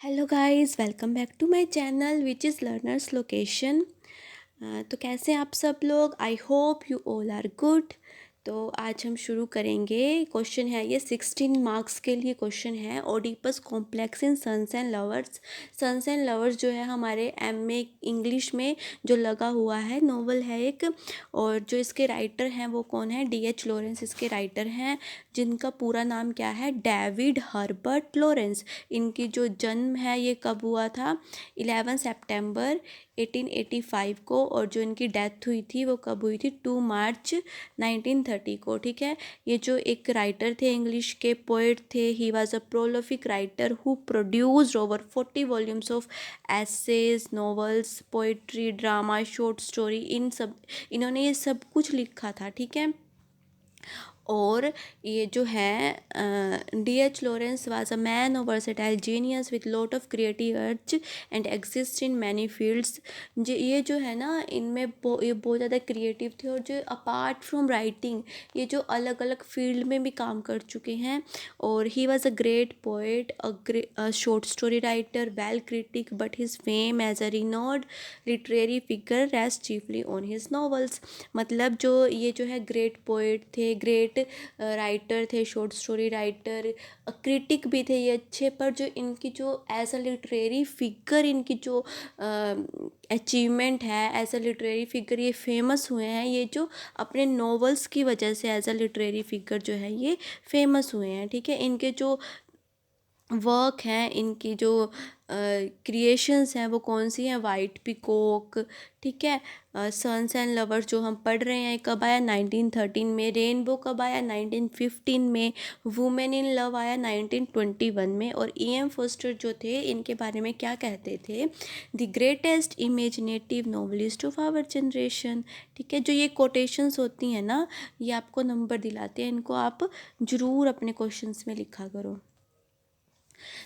Hello guys, welcome back to my channel which is learners location. तो कैसे हैं आप सब लोग? I hope you all are good. तो आज हम शुरू करेंगे। क्वेश्चन है ये 16 मार्क्स के लिए क्वेश्चन है। Oedipus complex in Sons and Lovers. Sons and Lovers जो है हमारे एमए इंग्लिश में जो लगा हुआ है, नोवेल है एक। और जो इसके राइटर हैं वो कौन है? डीएच लॉरेंस इसके राइटर हैं, जिनका पूरा नाम क्या है? David Herbert Lawrence. इनकी जो जन्म है ये कब हुआ था? 11 सितंबर 1885 को। और जो इनकी डेथ हुई थी वो कब हुई थी? 2 मार्च 1930 को। ठीक है। ये जो एक राइटर थे, इंग्लिश के पोएट थे। He was a prolific writer who produced over 40 volumes of essays, novels, poetry, drama, short story. इन्होंने ये सब कुछ लिखा था। ठीक है। और ये जो है DH Lawrence was a man of versatile genius with lot of creative urge and exist in many fields. ये जो है ना, इनमें ये बहुत ज़्यादा क्रिएटिव थे। और जो अपार्ट फ्रॉम राइटिंग, ये जो अलग अलग फील्ड में भी काम कर चुके हैं। और he was a great poet, a short story writer, well critic, but his fame as a renowned literary figure rest chiefly on his novels. मतलब जो ये जो है ग्रेट पोएट थे, ग्रेट राइटर थे, शॉर्ट स्टोरी राइटर, क्रिटिक भी थे ये अच्छे। पर जो इनकी जो एज अ लिटरेरी फिगर, इनकी जो अचीवमेंट है एज अ लिटरेरी फिगर, ये फेमस हुए हैं ये जो अपने नॉवेल्स की वजह से एज अ लिटरेरी फिगर जो है ये फेमस हुए हैं। ठीक है। इनके जो वर्क हैं, इनकी जो क्रिएशंस हैं वो कौन सी हैं? वाइट पीकॉक, ठीक है, सन्स एंड लवर्स जो हम पढ़ रहे हैं कब आया? 1913 में। रेनबो कब आया? 1915 में। वुमेन इन लव आया 1921 में। और ई.एम. फोस्टर जो थे, इनके बारे में क्या कहते थे? The greatest imaginative novelist of our generation. ठीक है। जो ये कोटेशंस होती हैं ना, ये आपको नंबर दिलाते हैं। इनको आप ज़रूर अपने क्वेश्चंस में लिखा करो।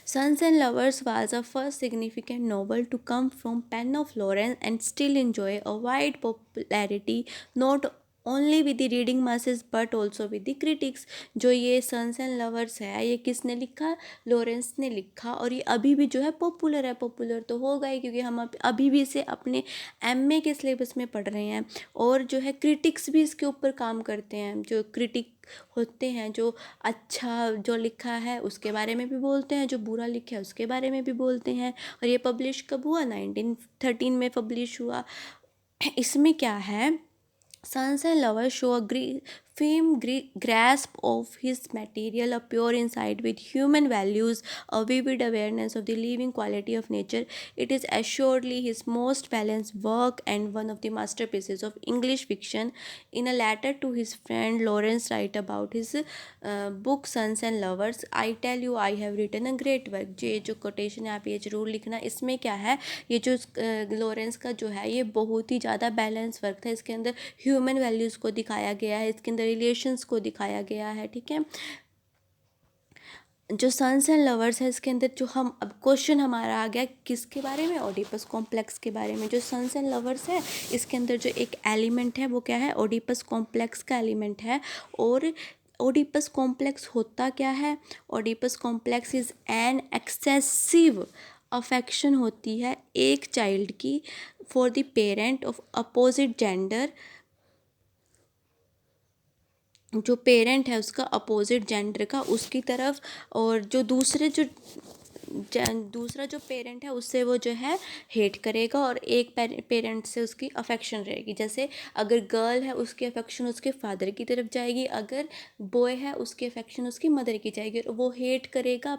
Sons and Lovers was the first significant novel to come from pen of Lawrence and still enjoy a wide popularity not only with the reading masses but also with the critics। जो ये sons and lovers है, ये किसने लिखा? Lawrence ने लिखा। और ये अभी भी जो है पॉपुलर है। पॉपुलर तो होगा ही, क्योंकि हम अभी भी इसे अपने एमए के सिलेबस में पढ़ रहे हैं। और जो है क्रिटिक्स भी इसके ऊपर काम करते हैं। जो क्रिटिक होते हैं, जो अच्छा जो लिखा है उसके बारे में भी बोलते हैं, जो बुरा लिखा है उसके बारे में भी बोलते हैं। और ये पब्लिश कब हुआ? 1913 में पब्लिश हुआ। इसमें क्या है? Sons and Lovers show a firm grasp of his material, a pure insight with human values, a vivid awareness of the living quality of nature. It is assuredly his most balanced work and one of the masterpieces of English fiction. In a letter to his friend, Lawrence writes about his book Sons and Lovers, I tell you I have written a great work। ये जो quotation है आप ये ज़रूर लिखना। इसमें क्या है? ये जो लॉरेंस का जो है ये बहुत ही ज़्यादा बैलेंस वर्क था। इसके अंदर ह्यूमन वैल्यूज़ को दिखाया गया है, इसके अंदर रिलेशंस को दिखाया गया है। ठीक है। जो सन्स एंड लवर्स है, इसके अंदर जो हम अब क्वेश्चन हमारा आ गया किसके बारे में? ओडिपस कॉम्प्लेक्स के बारे में। जो सन्स एंड लवर्स है, इसके अंदर जो एक एलिमेंट है वो क्या है? ओडिपस कॉम्प्लेक्स का एलिमेंट है। और ओडिपस कॉम्प्लेक्स होता क्या है? Oedipus complex is an excessive affection होती है एक चाइल्ड की for the parent of opposite gender. जो पेरेंट है उसका अपोजिट जेंडर का, उसकी तरफ। और जो दूसरा जो पेरेंट है उससे वो जो है हेट करेगा। और एक पेरेंट से उसकी अफेक्शन रहेगी। जैसे अगर गर्ल है उसकी अफेक्शन उसके फादर की तरफ जाएगी, अगर बॉय है उसकी अफेक्शन उसकी मदर की जाएगी। और वो हेट करेगा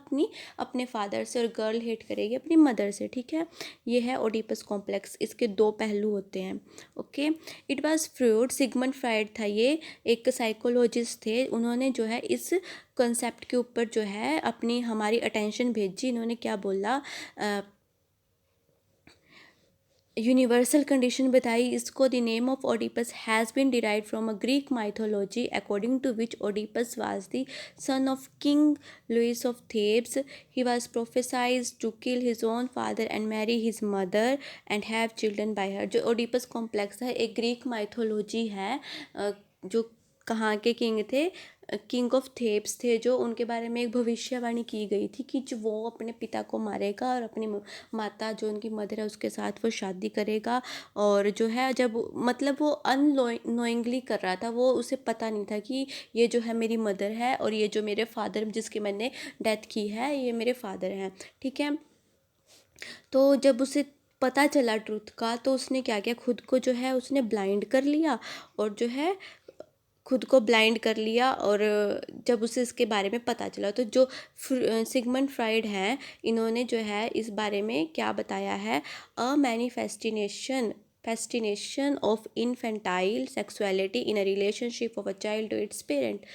अपने फादर से, और गर्ल हेट करेगी अपनी मदर से। ठीक है। ये है ओडिपस कॉम्प्लेक्स। इसके दो पहलू होते हैं। Okay. It was Freud, Sigmund Freud था ये, एक साइकोलॉजिस्ट थे। उन्होंने जो है इस कंसेप्ट के ऊपर जो है अपनी हमारी अटेंशन भेजी। इन्होंने क्या बोला? यूनिवर्सल कंडीशन बताई इसको। The name of Oedipus has been derive from a Greek mythology according to which Oedipus was the son of king Laius of Thebes. He was prophesize to kill his own father and marry his mother and have children by her. जो Oedipus complex है एक Greek mythology है। जो कहाँ के king थे? King of थेब्स थे, जो उनके बारे में एक भविष्यवाणी की गई थी कि जो वो अपने पिता को मारेगा और अपनी माता जो उनकी मदर है उसके साथ वो शादी करेगा। और जो है जब मतलब वो अननोइंगली कर रहा था, वो उसे पता नहीं था कि ये जो है मेरी मदर है और ये जो मेरे फादर जिसकी मैंने डेथ की है ये मेरे फादर हैं, ठीक है। तो जब उसे पता चला ट्रुथ का, तो उसने क्या किया, खुद को जो है उसने ब्लाइंड कर लिया और जो है खुद को ब्लाइंड कर लिया। और जब उसे इसके बारे में पता चला, तो जो सिगमंड फ्राइड हैं, इन्होंने जो है इस बारे में क्या बताया है, a manifestation festination of infantile sexuality in a relationship of a child to its parent.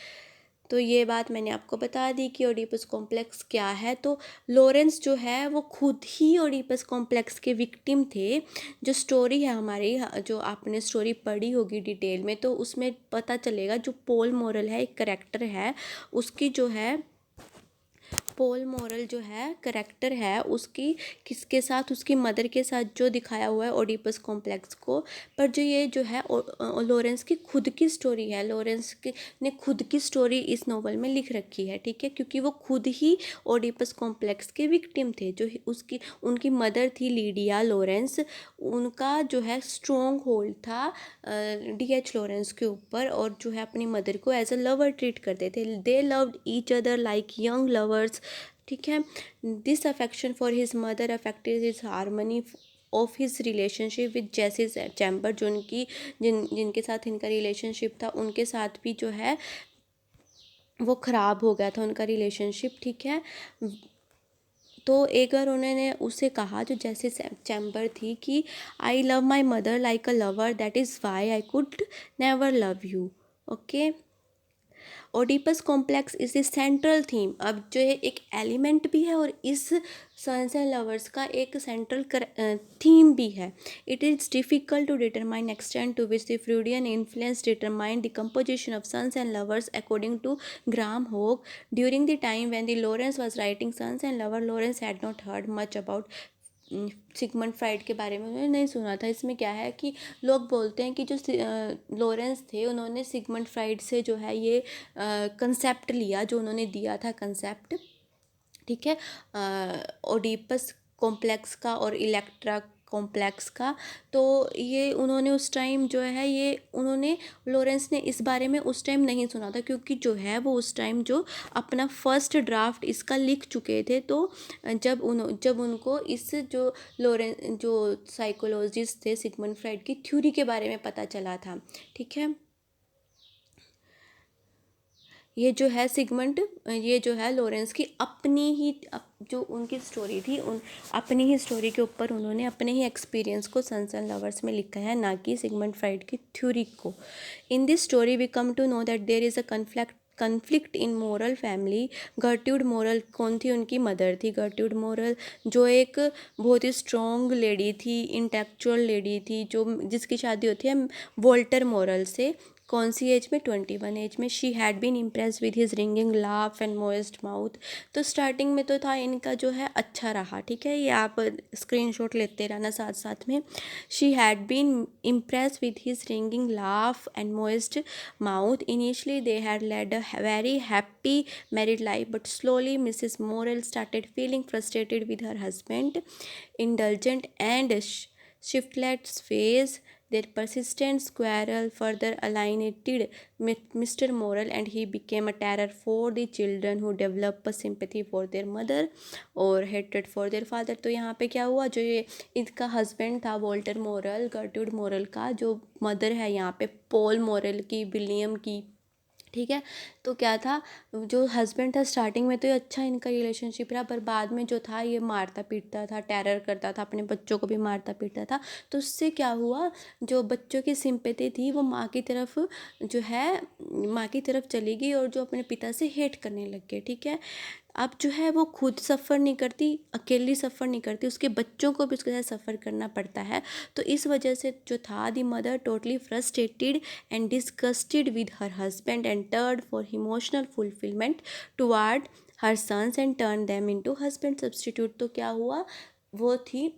तो ये बात मैंने आपको बता दी कि ओडिपस कॉम्प्लेक्स क्या है। तो लॉरेंस जो है वो खुद ही ओडिपस कॉम्प्लेक्स के विक्टिम थे। जो स्टोरी है हमारी, जो आपने स्टोरी पढ़ी होगी डिटेल में, तो उसमें पता चलेगा जो पॉल मॉरल है, एक करेक्टर है, उसकी जो है पॉल मॉरल जो है करेक्टर है उसकी किसके साथ, उसकी मदर के साथ जो दिखाया हुआ है ओडिपस कॉम्प्लेक्स को। पर जो ये जो है लॉरेंस की खुद की स्टोरी है, लॉरेंस ने खुद की स्टोरी इस नोवेल में लिख रखी है, ठीक है, क्योंकि वो खुद ही ओडिपस कॉम्प्लेक्स के विक्टिम थे। जो उसकी उनकी मदर थी लीडिया लॉरेंस, उनका जो है स्ट्रॉन्ग होल्ड था डीएच लॉरेंस के ऊपर, और जो है अपनी मदर को एज अ लवर ट्रीट करते थे। They loved each other like young lovers, ठीक है। This affection for his mother affected his harmony of his relationship with Jessie's Chamber, जो उनकी जिनके साथ इनका रिलेशनशिप था उनके साथ भी जो है वो ख़राब हो गया था उनका रिलेशनशिप, ठीक है। तो एक बार उन्होंने उसे कहा, जो जैसे चैम्बर थी, कि I love my mother like a lover, that is why I could never love you, okay. Oedipus complex is the central theme. अब जो है एक एलिमेंट भी है और इस सन्स एंड लवर्स का एक सेंट्रल थीम भी है। It is difficult to determine extent to which the Freudian influence determine the composition of sons and lovers according to Graham Hough. During the time when the Lawrence was writing Sons and Lover, Lawrence had not heard much about Sigmund Freud के बारे में उन्होंने नहीं सुना था। इसमें क्या है कि लोग बोलते हैं कि जो लॉरेंस थे उन्होंने सिगमंड फ्राइड से जो है ये कंसेप्ट लिया, जो उन्होंने दिया था कंसेप्ट, ठीक है, ओडिपस कॉम्प्लेक्स का और इलेक्ट्रा कॉम्प्लेक्स का। तो ये उन्होंने उस टाइम जो है ये उन्होंने लॉरेंस ने इस बारे में उस टाइम नहीं सुना था, क्योंकि जो है वो उस टाइम जो अपना फर्स्ट ड्राफ्ट इसका लिख चुके थे। तो जब उनको इस जो लॉरेंस जो साइकोलॉजिस्ट थे सिगमंड फ्राइड की थ्योरी के बारे में पता चला था, ठीक है। ये जो है सिगमंड, ये जो है लॉरेंस की अपनी ही जो उनकी स्टोरी थी, उन अपनी ही स्टोरी के ऊपर उन्होंने अपने ही एक्सपीरियंस को सन्स एंड लवर्स में लिखा है, ना कि सिगमंड फ्राइड की थ्योरी को। In this story we come to know that there is a conflict in Morel family. गर्ट्यूड मोरल कौन थी, उनकी मदर थी गर्ट्यूड मोरल, जो एक बहुत ही स्ट्रॉन्ग लेडी थी, इंटेलेक्चुअल लेडी थी, जो जिसकी शादी होती है वॉल्टर मोरल से। कौन सी एज में, 21 एज में। She had been impress with his ringing laugh and moist mouth. तो स्टार्टिंग में तो था इनका जो है अच्छा रहा, ठीक है, ये आप स्क्रीनशॉट लेते रहना साथ साथ में। She had been impress with his ringing laugh and moist mouth. Initially they had led a very happy married life, but slowly Mrs Morel started feeling frustrated with her husband indulgent and shiftless ways. Their persistent quarrel further alienated Mr. Morel, and he became a terror for the children who developed a sympathy for their mother और hatred for their father। तो यहाँ पे क्या हुआ, जो ये इनका husband था वॉल्टर मोरल, गर्ट्रूड मोरल का जो मदर है यहाँ पे पॉल मोरल की, विलियम की, ठीक है। तो क्या था, जो हस्बैंड था स्टार्टिंग में तो ये अच्छा इनका रिलेशनशिप रहा, पर बाद में जो था ये मारता पीटता था, टेरर करता था, अपने बच्चों को भी मारता पीटता था। तो उससे क्या हुआ, जो बच्चों की सिंपैथी थी वो माँ की तरफ जो है माँ की तरफ चली गई, और जो अपने पिता से हेट करने लग गए, ठीक है। अब जो है वो खुद सफ़र नहीं करती, अकेली सफ़र नहीं करती, उसके बच्चों को भी उसके साथ सफ़र करना पड़ता है। तो इस वजह से जो था the mother totally frustrated and disgusted with her husband and turned for emotional fulfilment toward her sons and turn them into husband substitute. तो क्या हुआ, वो थी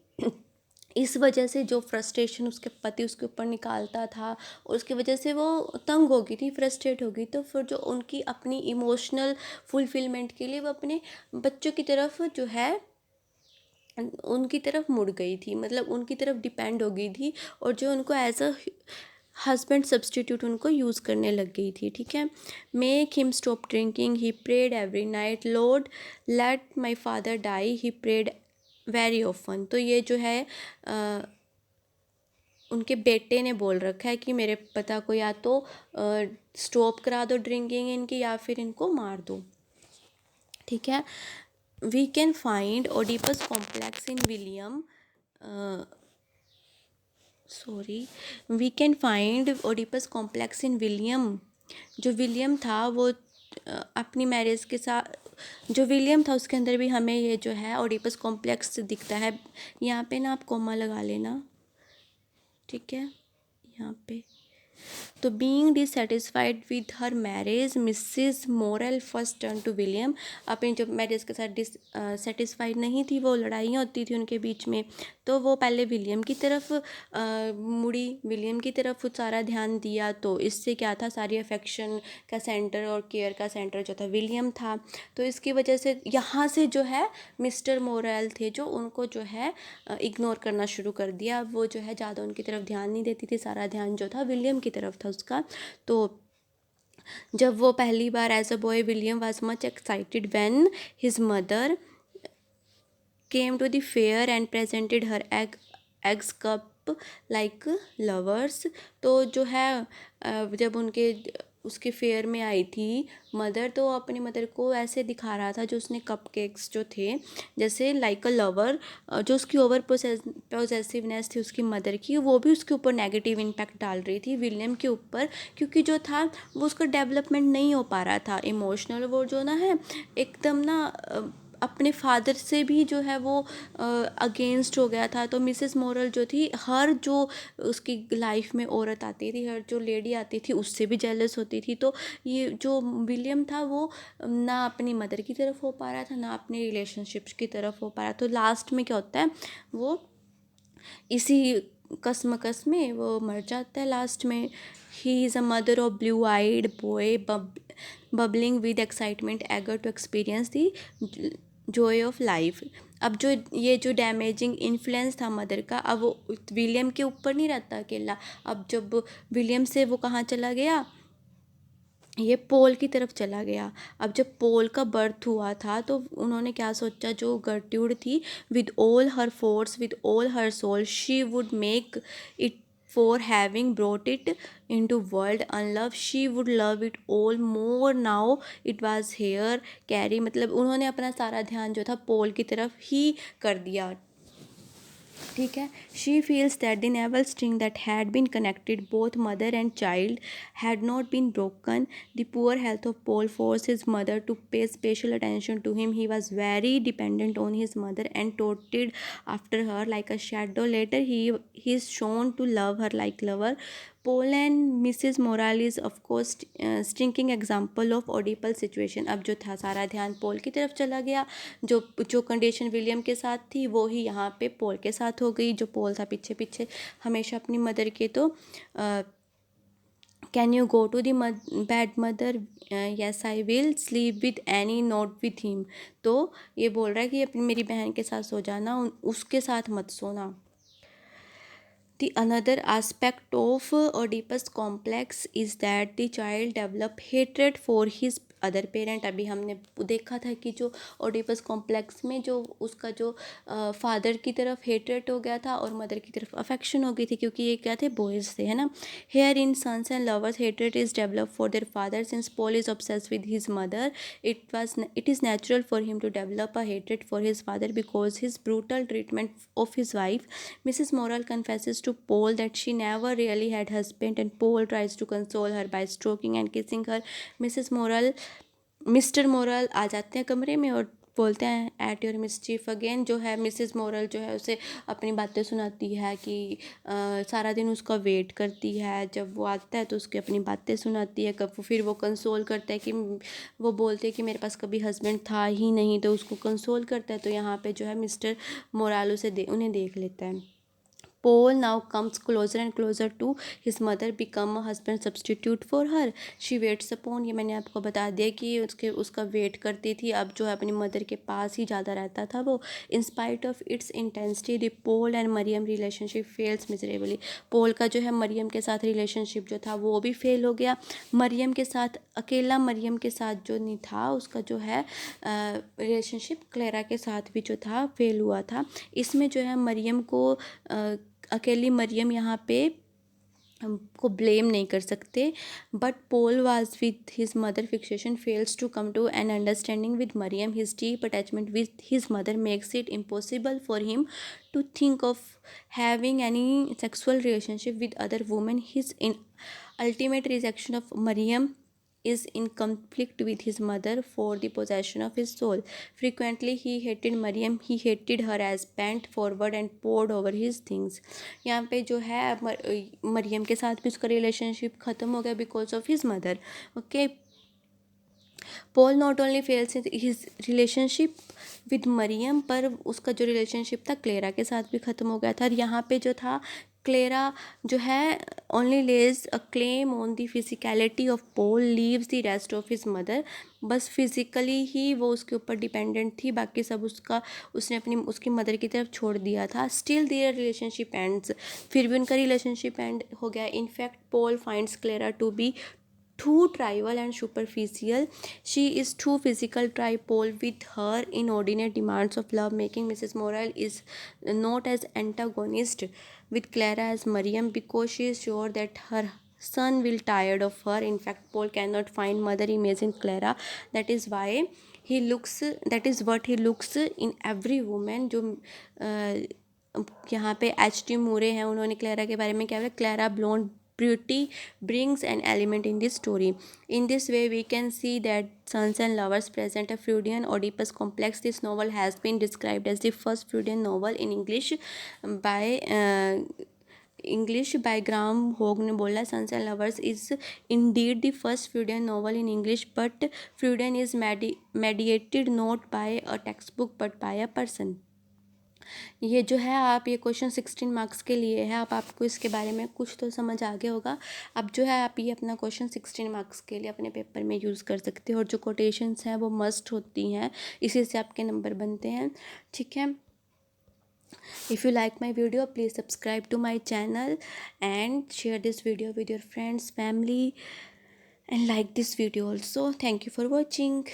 इस वजह से जो फ्रस्ट्रेशन उसके पति उसके ऊपर निकालता था, और उसकी वजह से वो तंग हो गई थी, फ्रस्ट्रेट हो गई, तो फिर जो उनकी अपनी इमोशनल फुलफिलमेंट के लिए वो अपने बच्चों की तरफ जो है उनकी तरफ मुड़ गई थी, मतलब उनकी तरफ डिपेंड हो गई थी, और जो उनको एज अ हस्बैंड सब्सटीट्यूट उनको यूज़ करने लग गई थी। ठीक है। Make him stop drinking, he prayed every night, Lord let my father die, he prayed very often. तो ये जो है उनके बेटे ने बोल रखा है कि मेरे पिता को या तो स्टॉप करा दो ड्रिंकिंग इनकी, या फिर इनको मार दो। ठीक है। We can find Oedipus complex in William, sorry, we can find Oedipus complex in William. जो विलियम था वो अपनी मैरिज के साथ, जो विलियम था उसके अंदर भी हमें ये जो है ओडिपस कॉम्प्लेक्स दिखता है। यहाँ पे ना आप कोमा लगा लेना, ठीक है, यहाँ पे। तो being dissatisfied with her marriage, Mrs Morel first turn to William. अपनी जब मैरिज के साथ डिससेटिस्फाइड नहीं थी, वो लड़ाइयाँ होती थी उनके बीच में, तो वो पहले विलियम की तरफ मुड़ी, विलियम की तरफ सारा ध्यान दिया। तो इससे क्या था, सारी अफेक्शन का सेंटर और केयर का सेंटर जो था विलियम था। तो इसकी वजह से यहाँ से जो है मिस्टर मोरल थे जो उनको जो है इग्नोर करना शुरू कर दिया। वो जो है ज़्यादा उनकी तरफ ध्यान नहीं देती थी, सारा ध्यान जो था विलियम की तरफ था उसका। तो जब वो पहली बार as a boy, William was much excited when his mother came to the fair and presented her eggs cup like lovers. तो जो है जब उनके उसके फेयर में आई थी मदर, तो अपनी मदर को ऐसे दिखा रहा था, जो उसने कपकेक्स जो थे जैसे लाइक अ लवर, जो उसकी ओवर पोजेसिवनेस थी उसकी मदर की, वो भी उसके ऊपर नेगेटिव इम्पैक्ट डाल रही थी विलियम के ऊपर, क्योंकि जो था वो उसका डेवलपमेंट नहीं हो पा रहा था इमोशनल। वो जो ना है एकदम ना अपने फादर से भी जो है वो अगेंस्ट हो गया था। तो मिसेस मोरल जो थी, हर जो उसकी लाइफ में औरत आती थी, हर जो लेडी आती थी, उससे भी जेलस होती थी। तो ये जो विलियम था वो ना अपनी मदर की तरफ हो पा रहा था, ना अपने रिलेशनशिप्स की तरफ हो पा रहा। तो लास्ट में क्या होता है, वो इसी कसमकस में वो मर जाता है लास्ट में। He is a mother of blue eyed boy bubbling with excitement eager to experience the joy of life. अब जो ये जो डैमेजिंग इन्फ्लुएंस था मदर का, अब वो विलियम के ऊपर नहीं रहता अकेला। अब जब विलियम से वो कहाँ चला गया, ये पोल की तरफ चला गया। अब जब पोल का बर्थ हुआ था तो उन्होंने क्या सोचा, जो गर्ट्यूड थी, with all her force, with all her soul, she would make it for having brought it into world unloved, she would love it all more now it was here carry. मतलब उन्होंने अपना सारा ध्यान जो था पोल की तरफ ही कर दिया। ठीक है। She feels that the navel string that had been connected both mother and child had not been broken. The poor health of Paul force his mother to pay special attention to him. He was very dependent on his mother and toted after her like a shadow. Later he is shown to love her like lover. Paul and Mrs Morel is of course stinking example of ऑडिपल situation. अब जो था सारा ध्यान पोल की तरफ चला गया, जो जो कंडीशन विलियम के साथ थी वो ही यहाँ पे पोल के साथ हो गई। जो पोल था पीछे पीछे हमेशा अपनी मदर के, तो can you go to the bad mother, yes I will sleep with Annie not with him. तो ये बोल रहा है कि अपनी मेरी बहन के साथ सो जाना, उसके साथ मत सोना। The another aspect of Oedipus complex is that the child develop hatred for his other parent. अभी हमने देखा था कि जो ओडिपस कॉम्प्लेक्स में जो उसका जो फादर की तरफ हेट्रेट हो गया था और मदर की तरफ अफेक्शन हो गई थी, क्योंकि ये क्या थे, बॉयज़ थे, है ना। Here in Sons and Lovers hatred is develop for their father since Paul is obsessed with his mother. It is natural for him to develop a hatred for his father because his brutal treatment of his wife. Mrs. Morel confesses to Paul that she never really had husband and Paul tries to console her by stroking and kissing her. Mr Morel आ जाते हैं कमरे में और बोलते हैं at your mischief again. जो है मिसेस मोरल जो है उसे अपनी बातें सुनाती है कि सारा दिन उसका वेट करती है, जब वो आता है तो उसकी अपनी बातें सुनाती है। कब फिर वो कंसोल करता है कि वो बोलते हैं कि मेरे पास कभी हस्बैंड था ही नहीं, तो उसको कंसोल करता है। तो यहाँ पे जो है मिस्टर मोराल उन्हें देख लेता है। Paul now comes closer and closer to his mother, become a husband substitute for her. She waits upon, ये मैंने आपको बता दिया कि उसका वेट करती थी, अब जो है अपनी मदर के पास ही ज़्यादा रहता था वो. In spite of its intensity the Paul and Miriam relationship fails miserably. Paul का जो है मरियम के साथ रिलेशनशिप जो था वो भी फेल हो गया. मरियम के साथ अकेला मरियम के साथ जो नहीं था, उसका जो है रिलेशनशिप क्लेरा के साथ भी जो था फेल हुआ था. इसमें जो है मरियम को अकेली मरियम यहाँ पे को ब्लेम नहीं कर सकते. But Paul was with his mother fixation fails to come to an understanding with Miriam. His deep attachment with his mother makes it impossible for him to think of having any sexual relationship with other women. His ultimate rejection of Maryam is in conflict with his mother for the possession of his soul. Frequently he hated Maryam, he hated her as bent forward and poured over his things. यहाँ पे जो है मरियम के साथ भी उसका relationship ख़त्म हो गया because of his mother. Okay. Paul not only fails his relationship with Miriam, पर उसका जो रिलेशनशिप था क्लेरा के साथ भी ख़त्म हो गया था. और यहाँ पे जो था क्लेरा जो है only lays a claim on the physicality of Paul, leaves the rest of his mother. बस फिजिकली ही वो उसके ऊपर डिपेंडेंट थी, बाकी सब उसने उसकी मदर की तरफ छोड़ दिया था. Still their relationship ends. फिर भी उनका रिलेशनशिप एंड हो गया. In fact Paul finds Clara to be too trivial and superficial. She is too physical tripole with her inordinate demands of love, making Mrs. Morel is not as antagonist with Clara as Miriam, because she is sure that her son will tired of her. In fact, Paul cannot find mother image in Clara. That is why that is what he looks in every woman. जो यहाँ पे H.T. मूरे हैं, उन्होंने Clara के बारे में क्या बोला, Clara blonde beauty brings an element in this story. In this way, we can see that Sons and Lovers present a Freudian Oedipus complex. This novel has been described as the first Freudian novel in English by Graham Hogue ने बोला. Sons and Lovers is indeed the first Freudian novel in English, but Freudian is mediated not by a textbook but by a person. ये जो है आप ये question 16 marks के लिए है. अब आपको इसके बारे में कुछ तो समझ आ गया होगा. अब जो है आप ये अपना क्वेश्चन 16 मार्क्स के लिए अपने पेपर में यूज़ कर सकते हो. और जो कोटेशंस हैं वो मस्ट होती हैं, इसी से आपके नंबर बनते हैं. ठीक है. If you like my video, please subscribe to my channel and share this video with your friends, family, and like this video also. Thank you for watching.